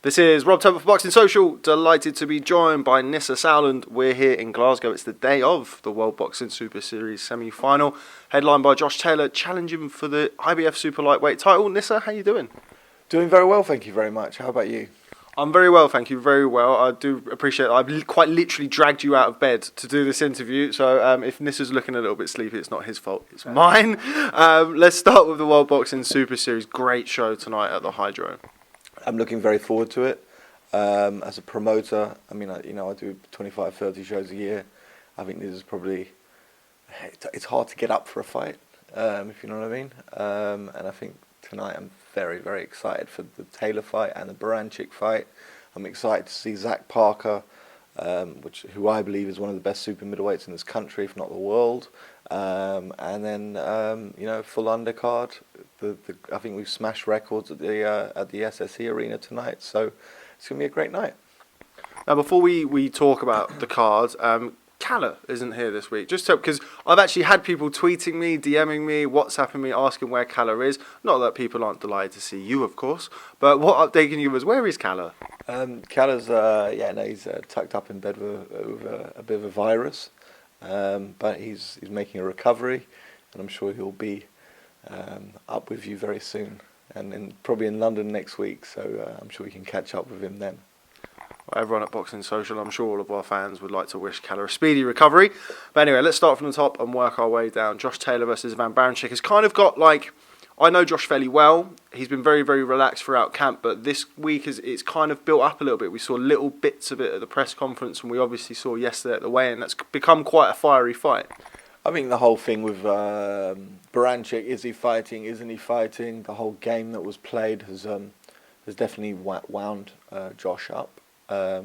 This is Rob Tebbutt for Boxing Social. Delighted to be joined by Nisse Sauerland. We're here in Glasgow. It's the day of the World Boxing Super Series semi-final, headlined by Josh Taylor, challenging for the IBF Super Lightweight title. Nisse, how you doing? Doing very well, thank you very much. How about you? I'm very well, thank you, very well. I do appreciate it. I've quite literally dragged you out of bed to do this interview, so if Nissa's looking a little bit sleepy, it's not his fault, it's mine. Let's start with the World Boxing Super Series. Great show tonight at the Hydro. I'm looking very forward to it. As a promoter, I mean, I do 25, 30 shows a year. I think this is probably, it's hard to get up for a fight, if you know what I mean. And I think tonight I'm very, very excited for the Taylor fight and the Baranchyk fight. I'm excited to see Zach Parker, who I believe is one of the best super middleweights in this country, if not the world. And then, full undercard. I think we've smashed records at the SSE Arena tonight, so it's going to be a great night. Now, before we talk about the cards, Calla isn't here this week. Just so, because I've actually had people tweeting me, DMing me, WhatsApping me, asking where Calla is. Not that people aren't delighted to see you, of course, but what update can you give us? Where is Calla? Calla's, he's tucked up in bed with a bit of a virus, but he's making a recovery, and I'm sure he'll be up with you very soon, and probably in London next week, so I'm sure we can catch up with him then. Well, everyone at Boxing Social, I'm sure all of our fans would like to wish Calla a speedy recovery. But anyway, let's start from the top and work our way down. Josh Taylor versus Bantamweight has kind of got I know Josh fairly well. He's been very, very relaxed throughout camp, but this week it's kind of built up a little bit. We saw little bits of it at the press conference, and we obviously saw yesterday at the weigh-in. That's become quite a fiery fight. I think the whole thing with Baranchyk, is he fighting, isn't he fighting, the whole game that was played has definitely wound Josh up. I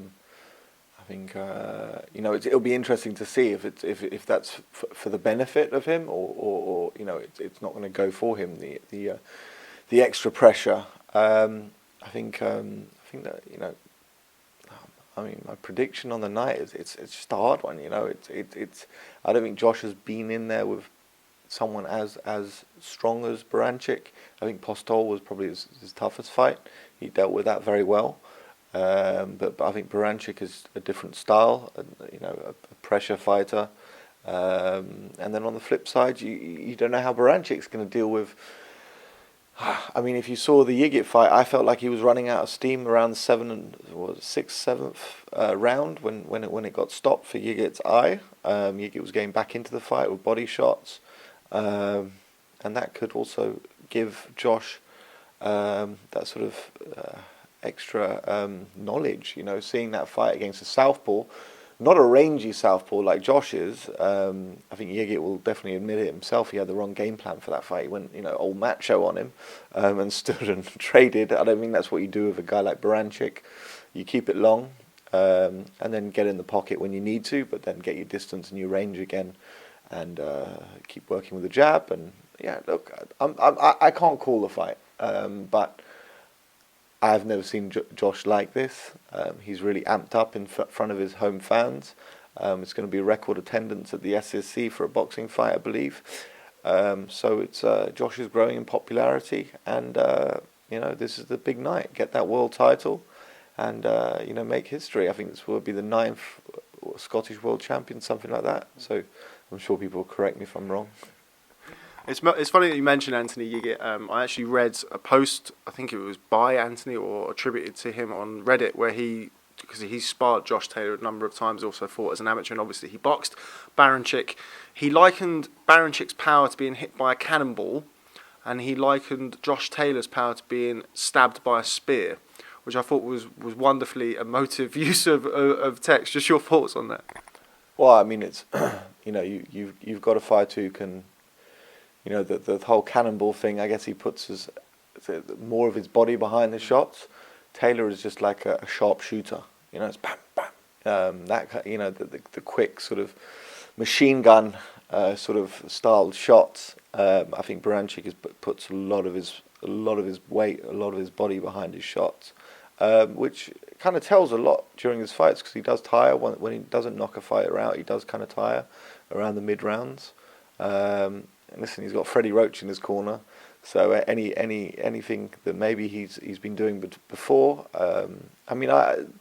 think it'll be interesting to see if that's for the benefit of him, or it's not going to go for him, the extra pressure. I think that my prediction on the night is it's just a hard one. I don't think Josh has been in there with someone as strong as Baranchyk. I think Postol was probably his toughest fight. He dealt with that very well. But I think Baranchyk is a different style, a pressure fighter. And then on the flip side, you don't know how Barancyk's going to deal with. I mean, if you saw the Hrgovic fight, I felt like he was running out of steam around the sixth, seventh round when it got stopped for Hrgovic's eye. Hrgovic was getting back into the fight with body shots, and that could also give Josh that sort of extra knowledge. Seeing that fight against a southpaw, not a rangy southpaw like Josh is. I think Hrgovic will definitely admit it himself. He had the wrong game plan for that fight. He went, old macho on him, and stood and traded. I don't think that's what you do with a guy like Baranchyk. You keep it long, and then get in the pocket when you need to, but then get your distance and your range again, and keep working with the jab. And yeah, look, I can't call the fight, but I've never seen Josh like this. He's really amped up in front of his home fans. It's going to be a record attendance at the SSC for a boxing fight, I believe. So it's Josh is growing in popularity, and this is the big night. Get that world title, and make history. I think this will be the 9th Scottish world champion, something like that. So I'm sure people will correct me if I'm wrong. It's funny that you mentioned Anthony Hrgovic. I actually read a post, I think it was by Anthony or attributed to him on Reddit, where because he sparred Josh Taylor a number of times, also fought as an amateur, and obviously he boxed Baranchyk. He likened Barancyk's power to being hit by a cannonball, and he likened Josh Taylor's power to being stabbed by a spear, which I thought was wonderfully emotive use of text. Just your thoughts on that? Well, I mean, it's you've got a fighter who can. The whole cannonball thing, I guess he puts more of his body behind the shots. Taylor is just like a sharpshooter. It's bam, bam. The quick sort of machine gun sort of styled shots. I think Baranchyk puts a lot of his weight, a lot of his body behind his shots, which kind of tells a lot during his fights, because he does tire when he doesn't knock a fighter out. He does kind of tire around the mid rounds. listen, he's got Freddie Roach in his corner, so anything that maybe he's been doing before. I mean,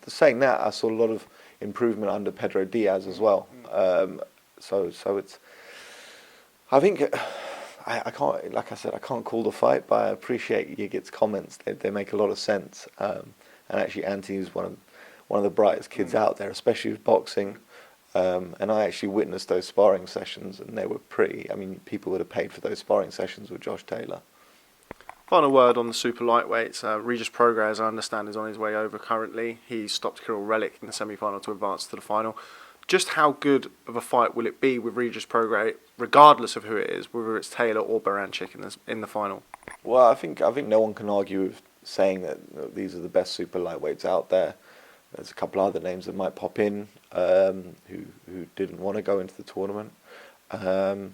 saying that, I saw a lot of improvement under Pedro Diaz as well. So it's, I think, I can't, like I said, I can't call the fight, but I appreciate Yigit's comments. They make a lot of sense. And actually, Anthony's one of the brightest kids out there, especially with boxing. And I actually witnessed those sparring sessions, and they were pretty. I mean, people would have paid for those sparring sessions with Josh Taylor. Final word on the super lightweights. Regis Prograis, as I understand, is on his way over currently. He stopped Kirill Relic in the semi-final to advance to the final. Just how good of a fight will it be with Regis Prograis, regardless of who it is, whether it's Taylor or Baranchyk in the final? Well, I think no one can argue with saying that these are the best super lightweights out there. There's a couple other names that might pop in who didn't want to go into the tournament. No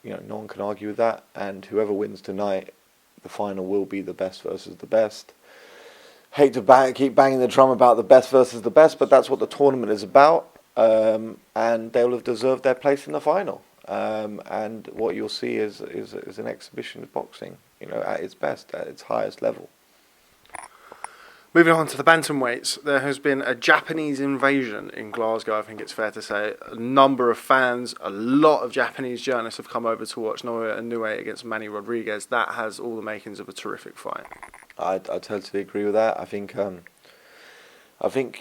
one can argue with that. And whoever wins tonight, the final will be the best versus the best. Hate to keep banging the drum about the best versus the best, but that's what the tournament is about. And they'll have deserved their place in the final. And what you'll see is an exhibition of boxing, at its best, at its highest level. Moving on to the bantamweights, there has been a Japanese invasion in Glasgow, I think it's fair to say. A number of fans, a lot of Japanese journalists have come over to watch Inoue against Hrgovic. That has all the makings of a terrific fight. I totally agree with that. I think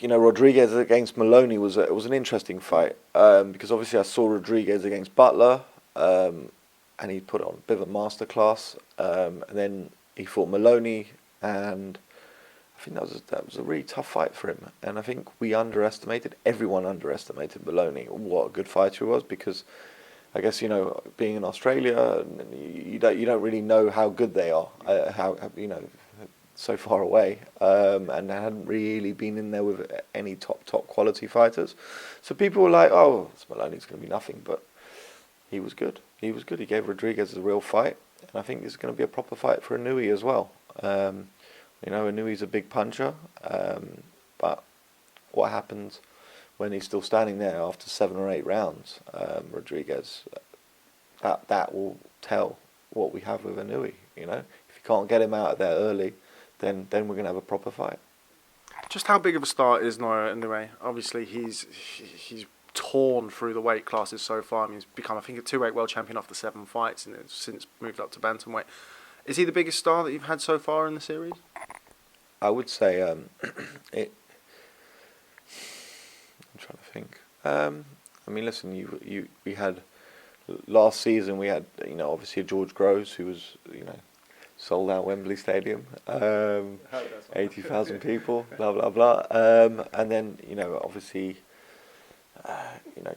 Rodriguez against Maloney was an interesting fight because obviously I saw Rodriguez against Butler and he put on a bit of a masterclass, and then he fought Maloney, and I think that was a really tough fight for him. And I think everyone underestimated Maloney, what a good fighter he was, because I guess being in Australia, you don't really know how good they are, so far away, and I hadn't really been in there with any top quality fighters. So people were like, "Oh, Maloney's going to be nothing," but he was good. He gave Rodriguez a real fight, and I think this is going to be a proper fight for Inoue as well. Inoue's a big puncher, but what happens when he's still standing there after 7 or 8 rounds? Rodriguez, that will tell what we have with Inoue. If you can't get him out of there early, then we're going to have a proper fight. Just how big of a star is Inoue? Obviously, he's torn through the weight classes so far. I mean, he's become, I think, a 2-weight world champion after 7 fights, and since moved up to bantamweight. Is he the biggest star that you've had so far in the series? I would say I'm trying to think. Listen, we had last season. We had obviously George Groves, who was sold out Wembley Stadium, 80,000 people, blah blah blah. And then obviously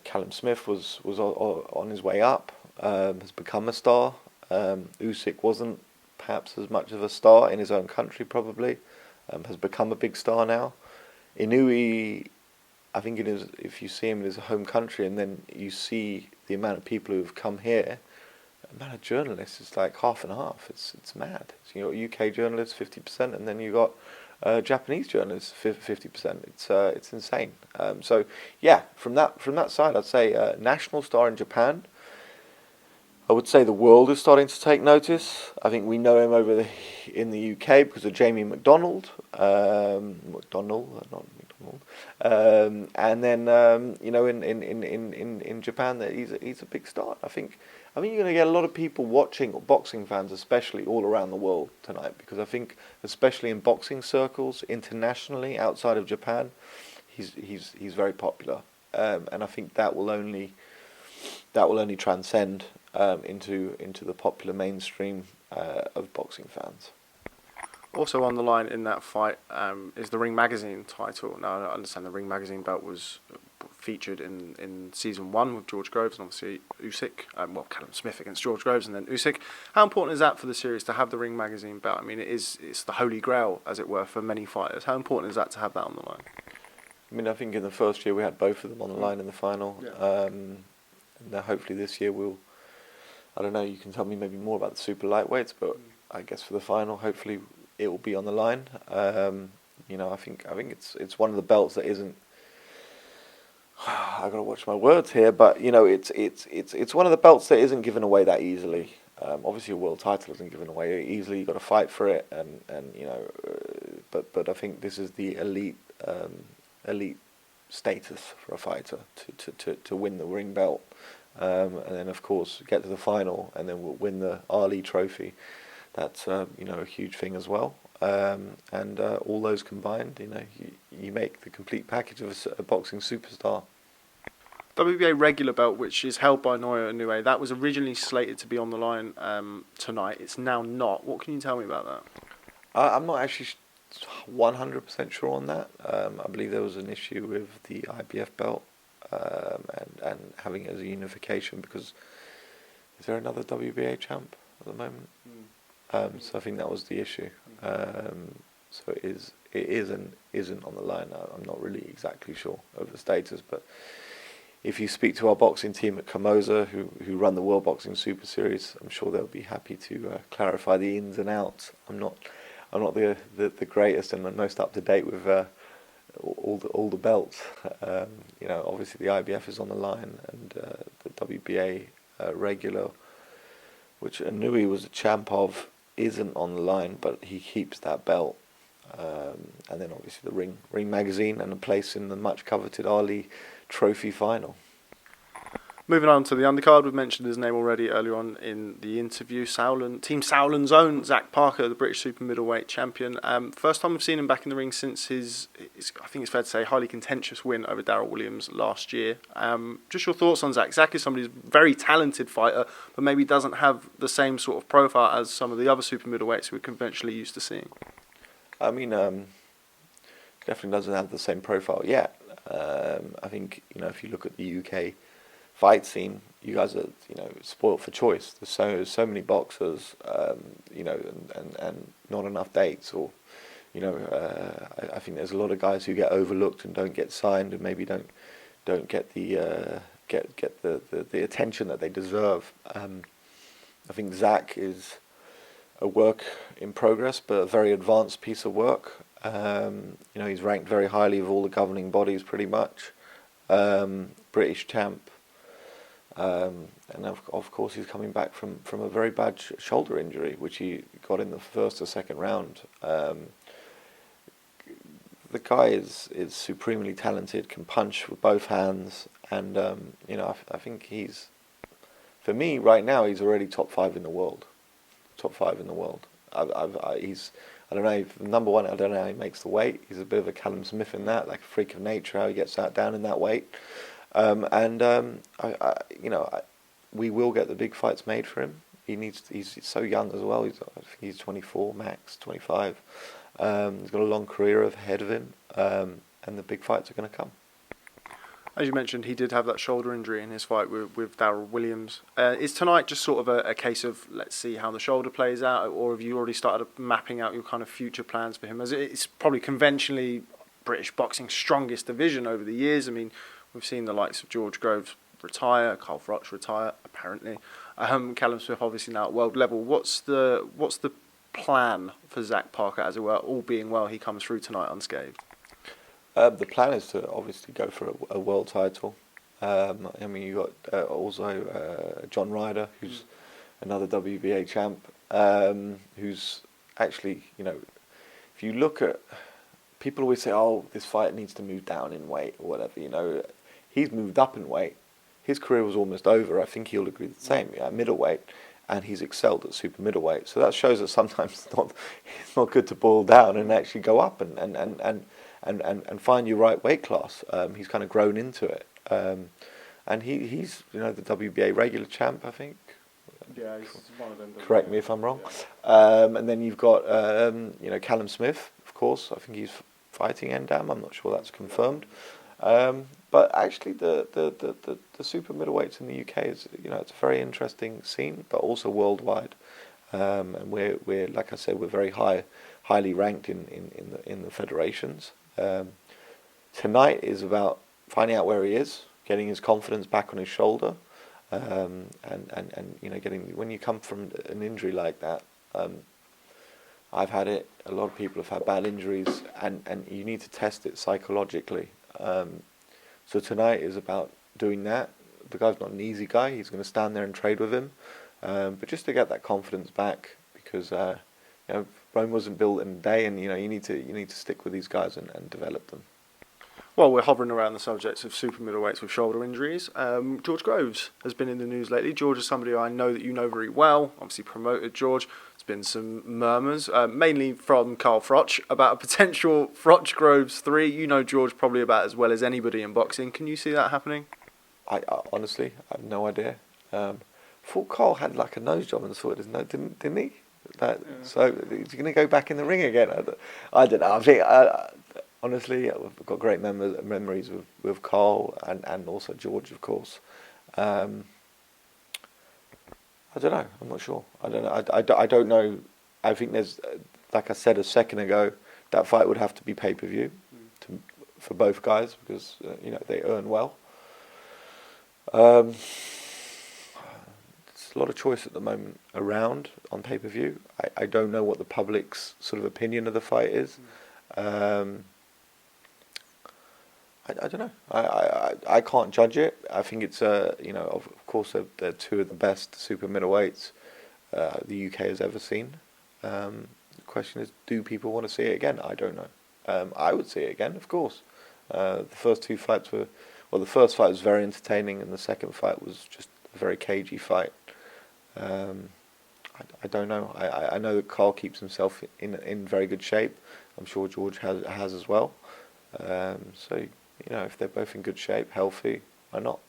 Callum Smith was on his way up, has become a star. Usyk wasn't perhaps as much of a star in his own country, probably. Has become a big star now. Inoue, I think if you see him in his home country and then you see the amount of people who have come here, the amount of journalists is like half and half. It's mad. So you got UK journalists 50%, and then you got Japanese journalists 50%. It's insane. So yeah, from that side, I'd say national star in Japan. I would say the world is starting to take notice. I think we know him in the UK because of Jamie McDonald, and then in Japan that he's a big star. I think you're going to get a lot of people watching, boxing fans especially, all around the world tonight, because I think especially in boxing circles internationally outside of Japan, he's very popular, and I think that will only transcend into the popular mainstream of boxing fans. Also on the line in that fight is the Ring Magazine title. Now, I understand the Ring Magazine belt was featured in season 1 with George Groves and obviously Usyk. Callum Smith against George Groves and then Usyk. How important is that for the series to have the Ring Magazine belt? I mean, it's the holy grail, as it were, for many fighters. How important is that to have that on the line? I mean, I think in the first year we had both of them on the line in the final. Yeah. And hopefully this year I don't know, you can tell me maybe more about the super lightweights, but I guess for the final, hopefully it will be on the line. I think it's one of the belts that isn't I got to watch my words here, but you know, it's one of the belts that isn't given away that easily. Obviously, a world title isn't given away easily. You got to fight for it, and you know, but I think this is the elite status for a fighter to win the ring belt, and then of course get to the final, and then we'll win the Ali Trophy. That's you know, a huge thing as well. And all those combined, you know, you make the complete package of a boxing superstar. WBA regular belt, which is held by Inoue, that was originally slated to be on the line tonight. It's now not. What can you tell me about that? I'm not actually 100% sure on that. I believe there was an issue with the IBF belt and having it as a unification, because is there another WBA champ at the moment? So I think that was the issue. So it is and isn't on the line. I'm not really exactly sure of the status, but if you speak to our boxing team at Camosa, who run the World Boxing Super Series, I'm sure they'll be happy to clarify the ins and outs. I'm not the greatest and the most up to date with all the belts. You know, obviously the IBF is on the line, and the WBA regular, which Inoue was a champ of, isn't on the line, but he keeps that belt. And then obviously the Ring magazine and a place in the much coveted Ali Trophy final. Moving on to the undercard, we've mentioned his name already earlier on in the interview. Team Sauerland's own Zach Parker, the British super middleweight champion. First time we've seen him back in the ring since his, I think it's fair to say, highly contentious win over Darryl Williams last year. Just your thoughts on Zach. Zach is somebody who's a very talented fighter, but maybe doesn't have the same sort of profile as some of the other super middleweights we're conventionally used to seeing. I mean, definitely doesn't have the same profile yet. I think, you know, if you look at the UK fight scene, you guys are, you know, spoilt for choice. There's so many boxers, you know, and not enough dates, or, you know, I think there's a lot of guys who get overlooked and don't get signed, and maybe don't get the get the attention that they deserve. I think Zach is a work in progress, but a very advanced piece of work. You know, he's ranked very highly with all the governing bodies, pretty much. British champ, and of course he's coming back from a very bad shoulder injury, which he got in the first or second round. The guy is supremely talented, can punch with both hands, and you know, I think he's, for me right now, he's already top 5 in the world. Top 5 in the world. He's, I don't know, number one, I don't know how he makes the weight. He's a bit of a Callum Smith in that, like a freak of nature, how he gets that down in that weight. You know, we will get the big fights made for him. He's so young as well. I think he's 24 max, 25. He's got a long career ahead of him, and the big fights are going to come. As you mentioned, he did have that shoulder injury in his fight with Darryl Williams. Is tonight just sort of a case of, let's see how the shoulder plays out, or have you already started mapping out your kind of future plans for him? As it's probably conventionally British boxing's strongest division over the years. I mean, we've seen the likes of George Groves retire, Carl Froch retire, apparently. Callum Smith obviously now at world level. What's the plan for Zach Parker, as it were, all being well, he comes through tonight unscathed? The plan is to obviously go for a world title. I mean, you got also John Ryder, who's another WBA champ, who's actually, you know, if you look at, people always say, oh, this fight needs to move down in weight or whatever, you know. He's moved up in weight. His career was almost over. I think he'll agree the same. Yeah, middleweight, and he's excelled at super middleweight. So that shows that sometimes it's not good to boil down and actually go up and find your right weight class. He's kind of grown into it, and he's, you know, the WBA regular champ, I think. Yeah, he's one of them. Correct me if I'm wrong. Yeah. And then you've got you know, Callum Smith, of course. I think he's fighting Endam. I'm not sure that's confirmed. But actually, the super middleweights in the UK is, you know, it's a very interesting scene, but also worldwide. And we're like I said, we're very highly ranked in the federations. Tonight is about finding out where he is, getting his confidence back on his shoulder, and you know, when you come from an injury like that, I've had it. A lot of people have had bad injuries, and you need to test it psychologically. So tonight is about doing that. The guy's not an easy guy. He's going to stand there and trade with him, but just to get that confidence back, because Rome wasn't built in a day, and you need to stick with these guys and develop them. Well, we're hovering around the subjects of super middleweights with shoulder injuries. George Groves has been in the news lately. George is somebody I know that you know very well. Obviously promoted George. There's been some murmurs, mainly from Carl Froch, about a potential Froch-Groves III. You know George probably about as well as anybody in boxing. Can you see that happening? I honestly, I have no idea. Thought Carl had like a nose job in the foot, didn't he? So he's going to go back in the ring again. I don't know. I think honestly, I've got great memories with Carl and also George, of course. I don't know. I'm not sure. I don't know. I don't know. I think there's, like I said a second ago, that fight would have to be pay-per-view for both guys, because they earn well. There's a lot of choice at the moment around on pay-per-view. I don't know what the public's sort of opinion of the fight is. I don't know. I can't judge it. I think it's of course they're two of the best super middleweights the UK has ever seen. The question is, do people want to see it again? I don't know. I would see it again, of course. The first two fights were, the first fight was very entertaining, and the second fight was just a very cagey fight. I don't know. I know that Carl keeps himself in very good shape. I'm sure George has as well. So if they're both in good shape, healthy, why not?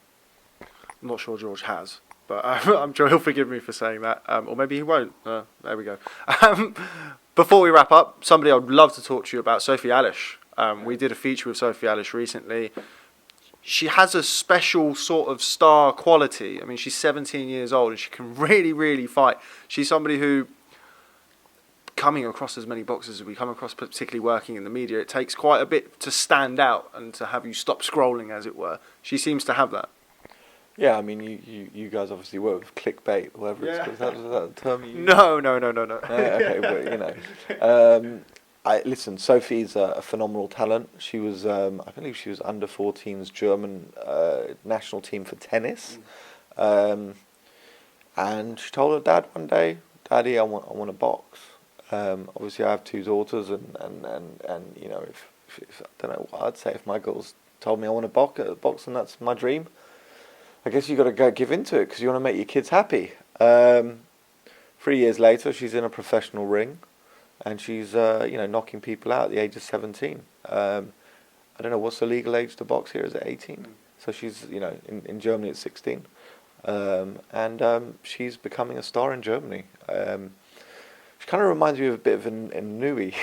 I'm not sure George has, but I'm sure he'll forgive me for saying that, or maybe he won't. There we go. Before we wrap up, somebody I would love to talk to you about, Sophie Alisch. We did a feature with Sophie Alisch recently. She has a special sort of star quality. I mean, she's 17 years old and she can really, really fight. She's somebody who, coming across as many boxers as we come across, particularly working in the media, it takes quite a bit to stand out and to have you stop scrolling, as it were. She seems to have that. Yeah, I mean, you guys obviously work with clickbait, whatever it's called. Is that the term you use? No. Okay, but listen, Sophie's a phenomenal talent. She was, I believe she was under 14's German national team for tennis. And she told her dad one day, "Daddy, I want to box." Obviously I have two daughters, and if I don't know what I'd say if my girls told me I want to box and that's my dream. I guess you got to go give into it because you want to make your kids happy. 3 years later, she's in a professional ring, and she's knocking people out at the age of 17. I don't know what's the legal age to box here. Is it 18? So she's in Germany it's 16, and she's becoming a star in Germany. She kind of reminds me of a bit of an Inoue,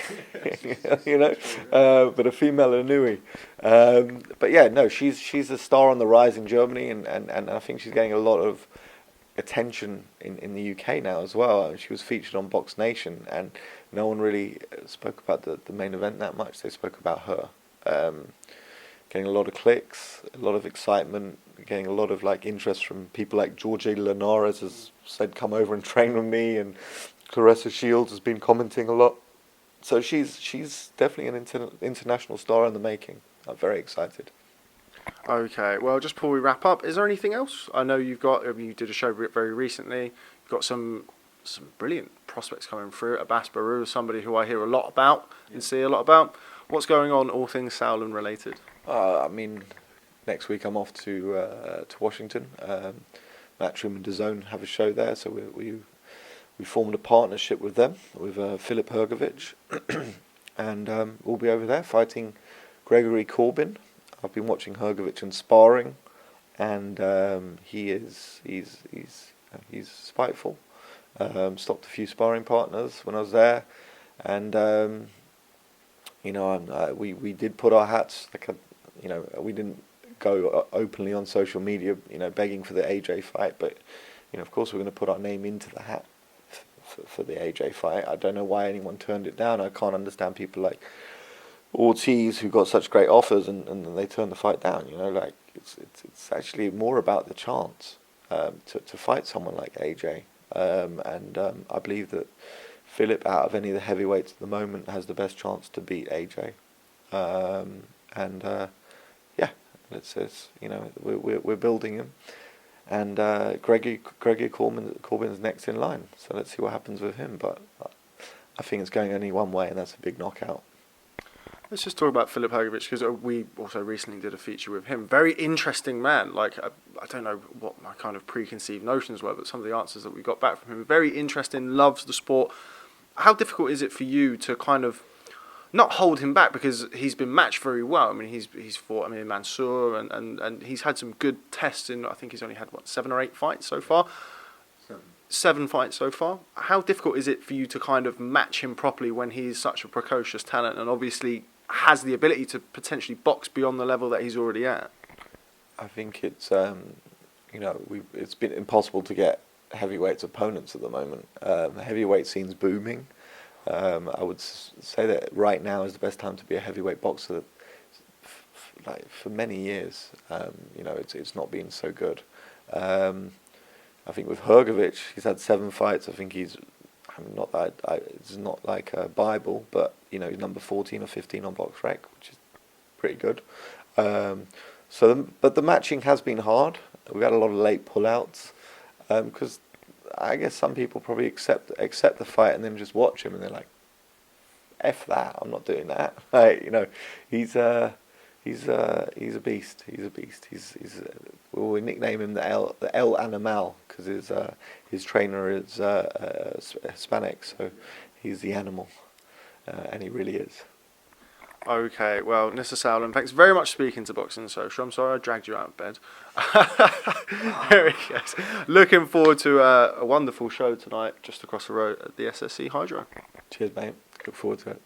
but a female Inoue. But yeah, no, she's a star on the rise in Germany, and I think she's getting a lot of attention in the UK now as well. She was featured on Box Nation, and no one really spoke about the main event that much. They spoke about her. Getting a lot of clicks, a lot of excitement, getting a lot of interest from people like Jorge Linares has said, "Come over and train with me," and Clarissa Shields has been commenting a lot. So she's definitely an international star in the making. I'm very excited. Okay, well, just before we wrap up, is there anything else? I know you did a show very recently. You've got some brilliant prospects coming through. Abbas Baru is somebody who I hear a lot about and see a lot about. What's going on, all things Sauerland related? I mean, next week I'm off to Washington. Matchroom and DAZN have a show there, so we formed a partnership with them, with Philip Hrgovic, and we'll be over there fighting Gregory Corbin. I've been watching Hrgovic in Sparring, and he's spiteful. Stopped a few sparring partners when I was there, and we did put our hats, we didn't go openly on social media, begging for the AJ fight, but of course we're going to put our name into the hat for the AJ fight. I don't know why anyone turned it down. I can't understand people like Ortiz who got such great offers and they turned the fight down. It's actually more about the chance to fight someone like AJ, and I believe that Philip, out of any of the heavyweights at the moment, has the best chance to beat AJ. we're building him, and Gregory Corbin's next in line. So let's see what happens with him. But I think it's going only one way, and that's a big knockout. Let's just talk about Filip Hrgovic, because we also recently did a feature with him. Very interesting man. Like, I don't know what my kind of preconceived notions were, but some of the answers that we got back from him, very interesting, loves the sport. How difficult is it for you to kind of not hold him back, because he's been matched very well? I mean, he's fought Mansour, and he's had some good tests in, I think he's only had, 7 or 8 fights so far? 7 fights so far. How difficult is it for you to kind of match him properly when he's such a precocious talent and obviously has the ability to potentially box beyond the level that he's already at? I think it's it's been impossible to get heavyweights opponents at the moment. The heavyweight scene's booming. I would say that right now is the best time to be a heavyweight boxer. For many years, it's not been so good. I think with Hrgovic, he's had 7 fights. I think it's not like a Bible, but he's number 14 or 15 on BoxRec, which is pretty good. But the matching has been hard. We've had a lot of late pullouts because I guess some people probably accept the fight and then just watch him and they're like, "F that! I'm not doing that." He's a beast. He's a beast. We nickname him the El Animal because his trainer is Hispanic, so he's the animal, and he really is. Okay, well, Nisse Sauerland, thanks very much for speaking to Boxing Social. I'm sorry I dragged you out of bed. Here he goes. Looking forward to a wonderful show tonight just across the road at the SSC Hydro. Cheers, mate. Look forward to it.